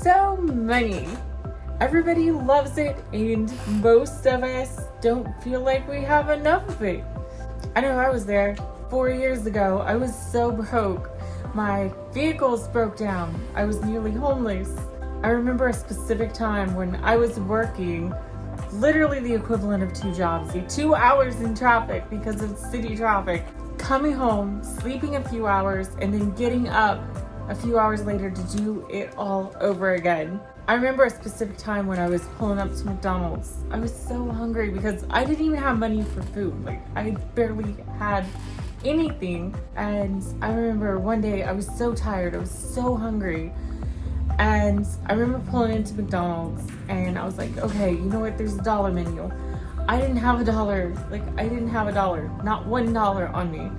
so money. Everybody loves it, and most of us don't feel like we have enough of it. I know I was there 4 years ago. I was so broke. My vehicles broke down. I was nearly homeless. I remember a specific time when I was working literally the equivalent of 2 jobs, 2 hours in traffic because of city traffic, coming home, sleeping a few hours, and then getting up a few hours later to do it all over again. I remember a specific time when I was pulling up to McDonald's. I was so hungry because I didn't even have money for food. Like, I barely had anything. And I remember one day I was so tired, I was so hungry. And I remember pulling into McDonald's and I was like, okay, you know what? There's a dollar menu. I didn't have $1. Like, I didn't have $1, not $1 on me.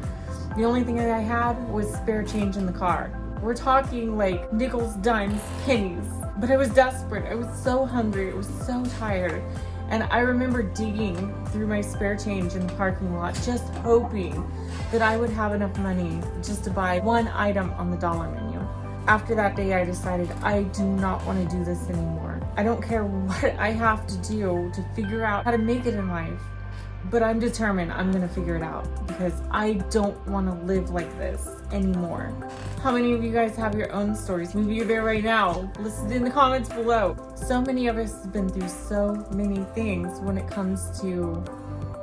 The only thing that I had was spare change in the car. We're talking like nickels, dimes, pennies. But I was desperate. I was so hungry. I was so tired. And I remember digging through my spare change in the parking lot, just hoping that I would have enough money just to buy one item on the dollar menu. After that day, I decided I do not want to do this anymore. I don't care what I have to do to figure out how to make it in life, but I'm determined I'm going to figure it out because I don't want to live like this anymore. How many of you guys have your own stories? Maybe you're there right now. List it in the comments below. So many of us have been through so many things when it comes to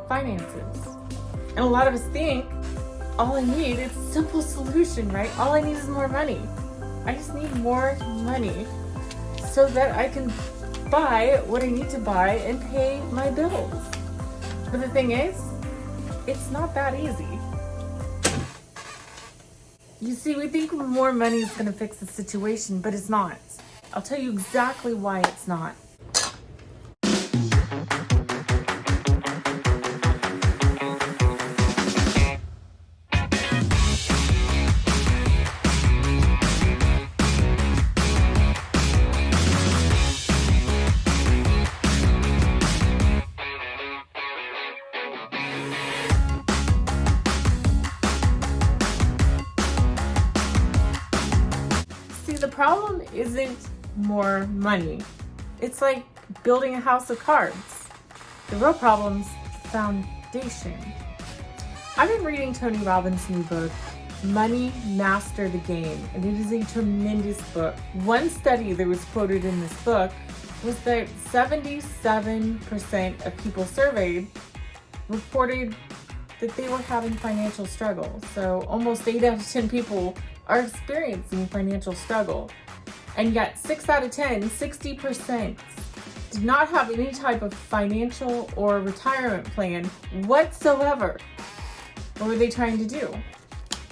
finances. And a lot of us think all I need is a simple solution, right? All I need is more money. I just need more money so that I can buy what I need to buy and pay my bills. But the thing is, it's not that easy. You see, we think more money is going to fix the situation, but it's not. I'll tell you exactly why it's not. The problem isn't more money. It's like building a house of cards. The real problem's the foundation. I've been reading Tony Robbins' new book, Money Master the Game, and it is a tremendous book. One study that was quoted in this book was that 77% of people surveyed reported that they were having financial struggles. So almost 8 out of 10 people are experiencing financial struggle. And yet 6 out of 10, 60%, did not have any type of financial or retirement plan whatsoever. What were they trying to do?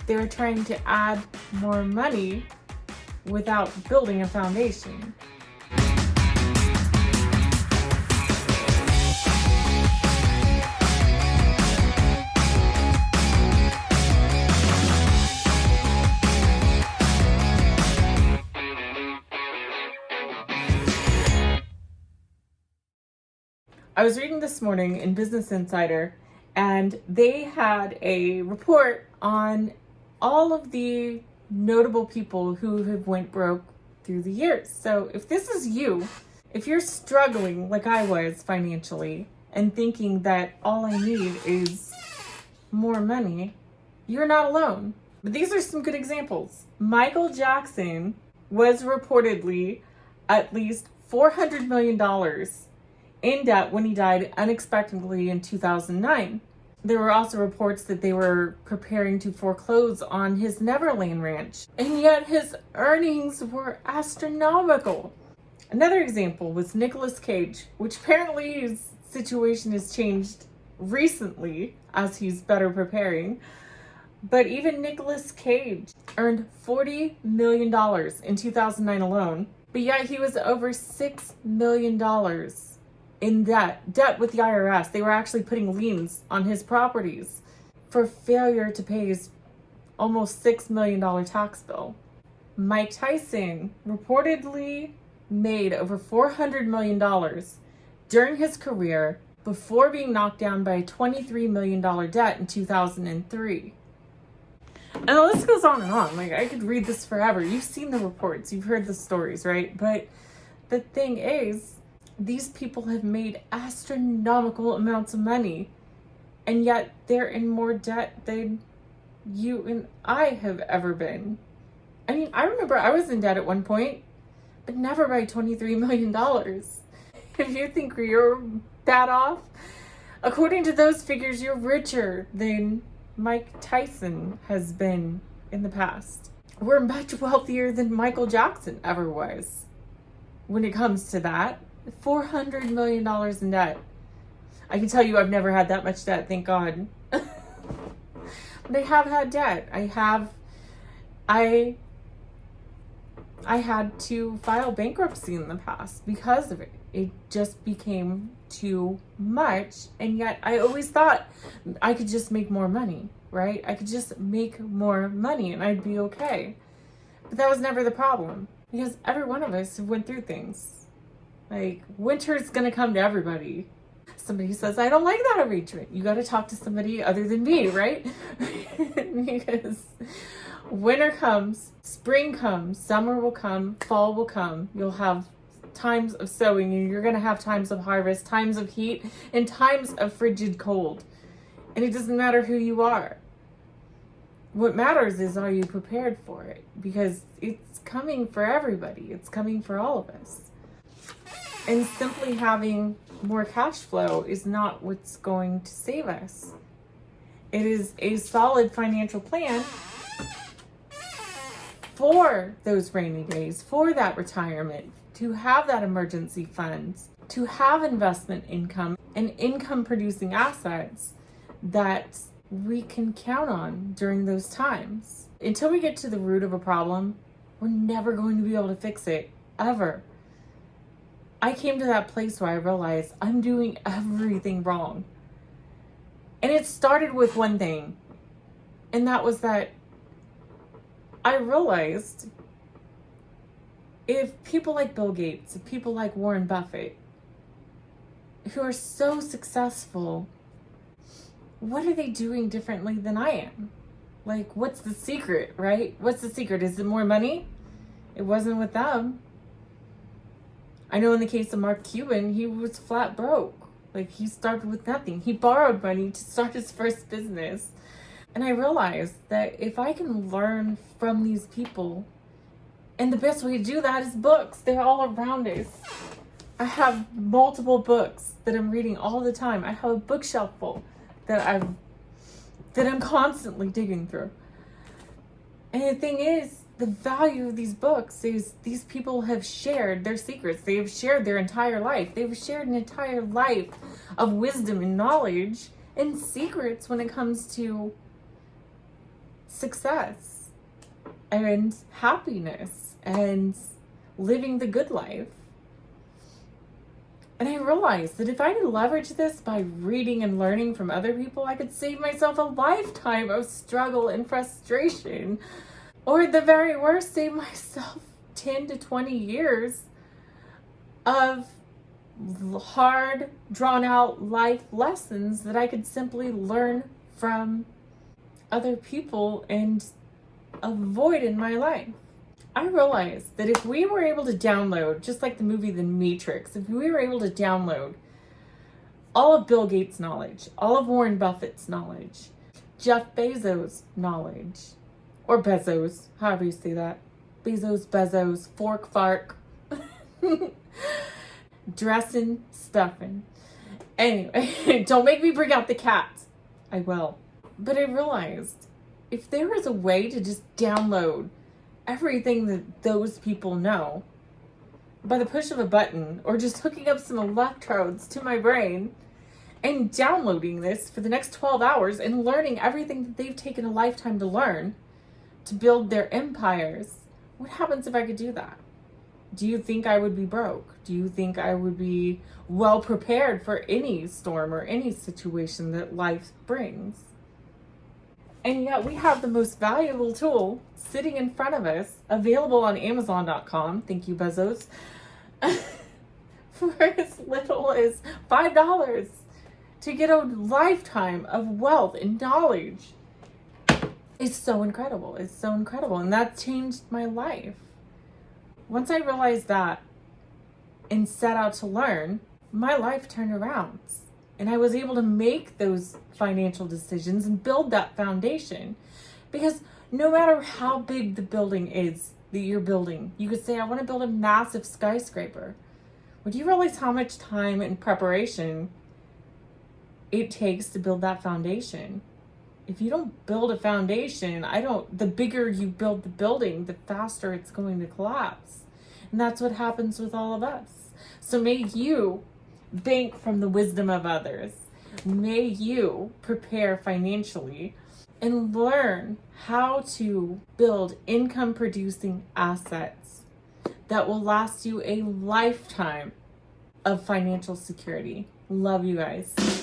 They were trying to add more money without building a foundation. I was reading this morning in Business Insider, and they had a report on all of the notable people who have went broke through the years. So if this is you, if you're struggling like I was financially and thinking that all I need is more money, you're not alone. But these are some good examples. Michael Jackson was reportedly at least $400 million in debt when he died unexpectedly in 2009. There were also reports that they were preparing to foreclose on his Neverland Ranch, and yet his earnings were astronomical. Another example was Nicolas Cage, which apparently his situation has changed recently as he's better preparing. But even Nicolas Cage earned $40 million in 2009 alone, but yet he was over $6 million in debt with the IRS. They were actually putting liens on his properties for failure to pay his almost $6 million tax bill. Mike Tyson reportedly made over $400 million during his career before being knocked down by a $23 million debt in 2003. And the list goes on and on. Like, I could read this forever. You've seen the reports, you've heard the stories, right? But the thing is, these people have made astronomical amounts of money, and yet they're in more debt than you and I have ever been. I mean, I remember I was in debt at one point, but never by $23 million. If you think you're that off, according to those figures, you're richer than Mike Tyson has been in the past. We're much wealthier than Michael Jackson ever was when it comes to that. $400 million in debt. I can tell you I've never had that much debt, thank God. But I have had debt. I had to file bankruptcy in the past because of it. It just became too much. And yet I always thought I could just make more money, right? I could just make more money and I'd be okay. But that was never the problem, because every one of us went through things. Like, winter's gonna come to everybody. Somebody says, I don't like that arrangement. You got to talk to somebody other than me, right? Because winter comes, spring comes, summer will come, fall will come. You'll have times of sowing, and you're going to have times of harvest, times of heat, and times of frigid cold. And it doesn't matter who you are. What matters is, are you prepared for it? Because it's coming for everybody. It's coming for all of us. And simply having more cash flow is not what's going to save us. It is a solid financial plan for those rainy days, for that retirement, to have that emergency funds, to have investment income and income producing assets that we can count on during those times. Until we get to the root of a problem, we're never going to be able to fix it, ever. I came to that place where I realized I'm doing everything wrong. And it started with one thing, and that was that I realized if people like Bill Gates, if people like Warren Buffett, who are so successful, what are they doing differently than I am? Like, what's the secret, right? What's the secret? Is it more money? It wasn't with them. I know in the case of Mark Cuban, he was flat broke. Like, he started with nothing. He borrowed money to start his first business. And I realized that if I can learn from these people, and the best way to do that is books. They're all around us. I have multiple books that I'm reading all the time. I have a bookshelf full that I'm constantly digging through. And the thing is, the value of these books is these people have shared their secrets. They have shared their entire life. They've shared an entire life of wisdom and knowledge and secrets when it comes to success and happiness and living the good life. And I realized that if I could leverage this by reading and learning from other people, I could save myself a lifetime of struggle and frustration. Or at the very worst, save myself 10 to 20 years of hard, drawn-out life lessons that I could simply learn from other people and avoid in my life. I realized that if we were able to download, just like the movie The Matrix, if we were able to download all of Bill Gates' knowledge, all of Warren Buffett's knowledge, Jeff Bezos' knowledge, or Bezos, however you say that. Bezos, fork, fark. Dressing, stuffing. Anyway, don't make me bring out the cat. I will. But I realized if there was a way to just download everything that those people know by the push of a button, or just hooking up some electrodes to my brain and downloading this for the next 12 hours and learning everything that they've taken a lifetime to learn, to build their empires. What happens if I could do that? Do you think I would be broke? Do you think I would be well prepared for any storm or any situation that life brings? And yet we have the most valuable tool sitting in front of us, available on Amazon.com. Thank you, Bezos. For as little as $5 to get a lifetime of wealth and knowledge. is so incredible. It's so incredible. And that changed my life. Once I realized that and set out to learn, my life turned around. And I was able to make those financial decisions and build that foundation. Because no matter how big the building is that you're building, you could say, I want to build a massive skyscraper. Would you realize how much time and preparation it takes to build that foundation? If you don't build a foundation, the bigger you build the building, the faster it's going to collapse. And that's what happens with all of us. So may you bank from the wisdom of others. May you prepare financially and learn how to build income producing assets that will last you a lifetime of financial security. Love you guys.